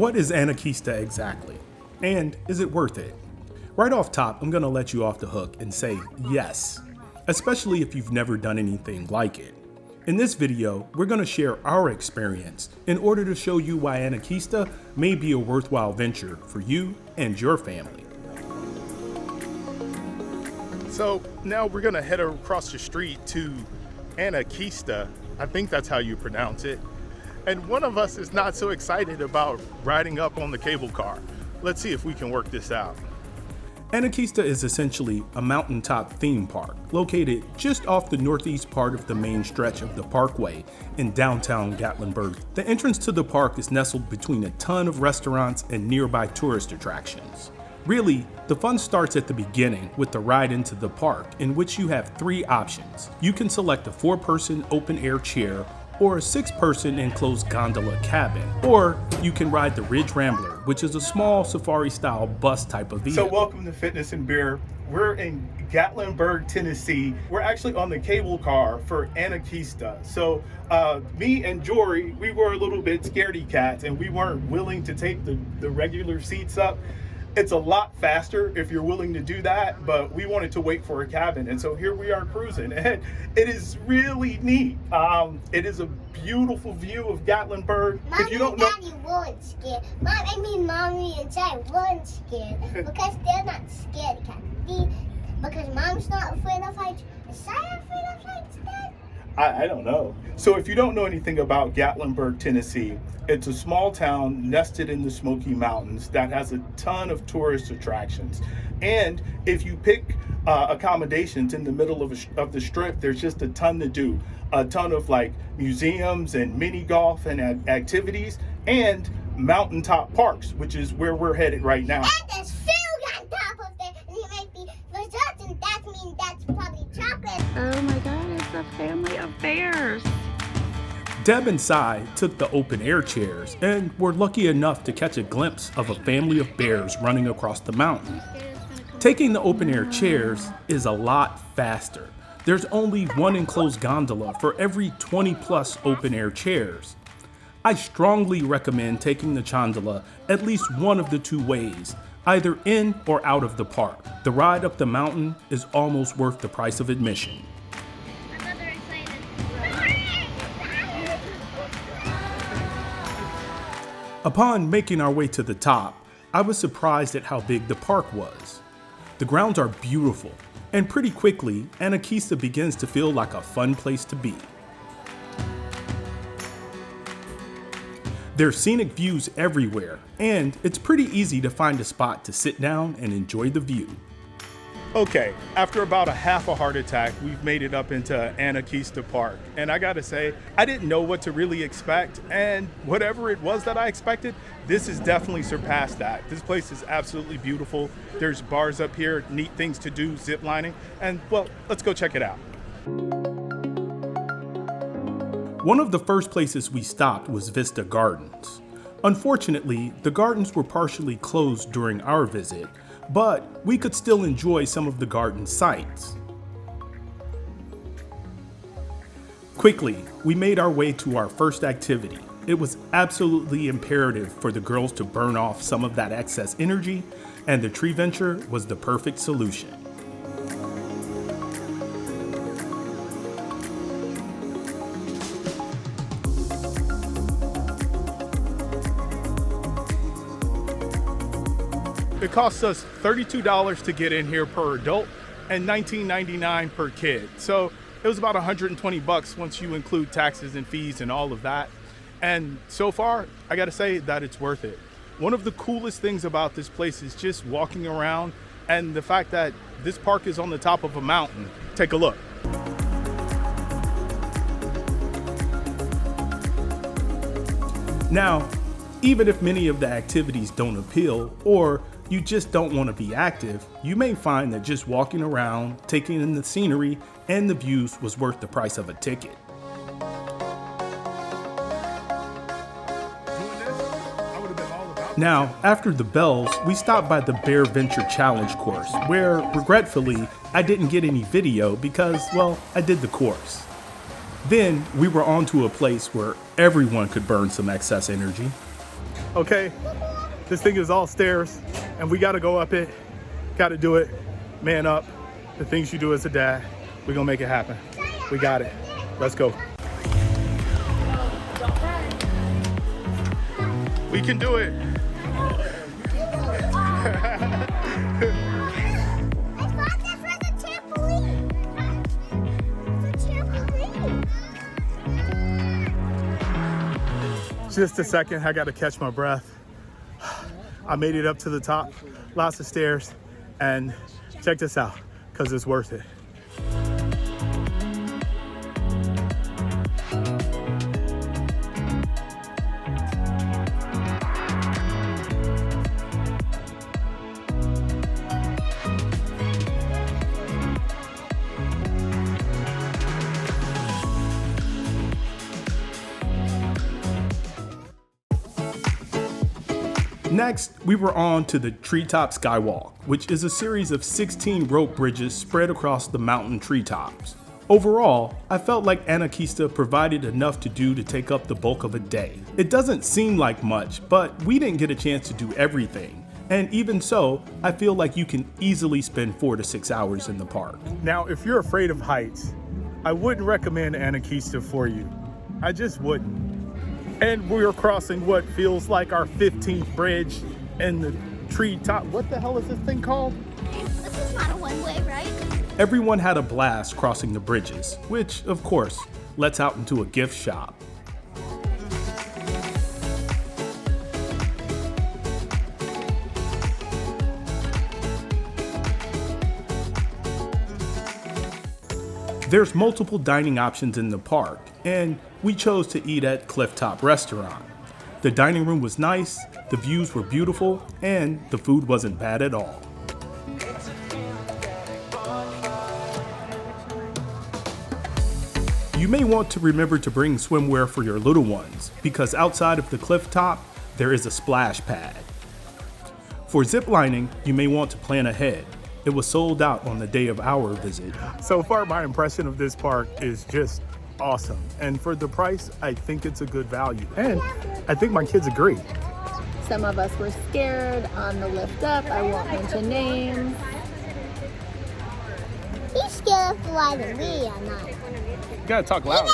What is Anakeesta exactly? And is it worth it? Right off top, I'm gonna let you off the hook and say yes, especially if you've never done anything like it. In this video, we're gonna share our experience in order to show you why Anakeesta may be a worthwhile venture for you and your family. So now we're gonna head across the street to Anakeesta. I think that's how you pronounce it. And one of us is not so excited about riding up on the cable car. Let's see if we can work this out. Anakeesta is essentially a mountaintop theme park located just off the northeast part of the main stretch of the parkway in downtown Gatlinburg. The entrance to the park is nestled between a ton of restaurants and nearby tourist attractions. Really, the fun starts at the beginning with the ride into the park, in which you have three options. You can select a 4-person open-air chair or a 6-person enclosed gondola cabin, or you can ride the Ridge Rambler, which is a small safari-style bus type of vehicle. So welcome to Fitness and Beer. We're in Gatlinburg, Tennessee. We're actually on the cable car for Anakeesta. So me and Jory, we were a little bit scaredy cats and we weren't willing to take the regular seats up. It's a lot faster if you're willing to do that, but we wanted to wait for a cabin. And so here we are cruising, and it is really neat. It is a beautiful view of Gatlinburg. Mommy If you don't know, and Daddy weren't scared. Mommy and Daddy weren't scared because they're not scared cats. Because Mom's not afraid of heights. Is I afraid of heights, Dad? I don't know. So if you don't know anything about Gatlinburg, Tennessee, it's a small town nested in the Smoky Mountains that has a ton of tourist attractions. And if you pick accommodations in the middle of the strip, there's just a ton to do. A ton of like museums and mini golf and activities and mountaintop parks, which is where we're headed right now. And there's food on top of it, and it might be desserts, and that means that's probably chocolate. Oh my God, it's a family of bears. Deb and Cy took the open air chairs and were lucky enough to catch a glimpse of a family of bears running across the mountain. Taking the open air chairs is a lot faster. There's only one enclosed gondola for every 20 plus open air chairs. I strongly recommend taking the gondola at least one of the two ways, either in or out of the park. The ride up the mountain is almost worth the price of admission. Upon making our way to the top, I was surprised at how big the park was. The grounds are beautiful, and pretty quickly, Anakeesta begins to feel like a fun place to be. There's scenic views everywhere, and it's pretty easy to find a spot to sit down and enjoy the view. Okay, after about a half a heart attack, we've made it up into Anakeesta Park. And I gotta say, I didn't know what to really expect, and whatever it was that I expected, this has definitely surpassed that. This place is absolutely beautiful. There's bars up here, neat things to do, zip lining, and well, let's go check it out. One of the first places we stopped was Vista Gardens. Unfortunately, the gardens were partially closed during our visit, but we could still enjoy some of the garden sights. Quickly, we made our way to our first activity. It was absolutely imperative for the girls to burn off some of that excess energy, and the tree venture was the perfect solution. It costs us $32 to get in here per adult and $19.99 per kid. So it was about 120 bucks once you include taxes and fees and all of that. And so far, I gotta say that it's worth it. One of the coolest things about this place is just walking around and the fact that this park is on the top of a mountain. Take a look. Now, even if many of the activities don't appeal or you just don't want to be active, you may find that just walking around, taking in the scenery and the views was worth the price of a ticket. Now, after the bells, we stopped by the Bear Venture Challenge course, where, regretfully, I didn't get any video because, well, I did the course. Then, we were on to a place where everyone could burn some excess energy. okay? This thing is all stairs, and we gotta go up it. Gotta do it. Man up. The things you do as a dad. We're gonna make it happen. We got it. Let's go. We can do it. Just a second, I gotta catch my breath. I made it up to the top, lots of stairs, and check this out, because it's worth it. Next, we were on to the Treetop Skywalk, which is a series of 16 rope bridges spread across the mountain treetops. Overall, I felt like Anakeesta provided enough to do to take up the bulk of a day. It doesn't seem like much, but we didn't get a chance to do everything. And even so, I feel like you can easily spend 4 to 6 hours in the park. Now, if you're afraid of heights, I wouldn't recommend Anakeesta for you. I just wouldn't. And we're crossing what feels like our 15th bridge in the treetop. What the hell is this thing called? This is not a one-way, right? Everyone had a blast crossing the bridges, which, of course, lets out into a gift shop. There's multiple dining options in the park, and we chose to eat at Clifftop Restaurant. The dining room was nice, the views were beautiful, and the food wasn't bad at all. You may want to remember to bring swimwear for your little ones, because outside of the cliff top, there is a splash pad. For ziplining, you may want to plan ahead. It was sold out on the day of our visit. So far, my impression of this park is just awesome. And for the price, I think it's a good value. And I think my kids agree. Some of us were scared on the lift up. I won't mention names. He's scared of the light than me, I'm not. You gotta talk loud.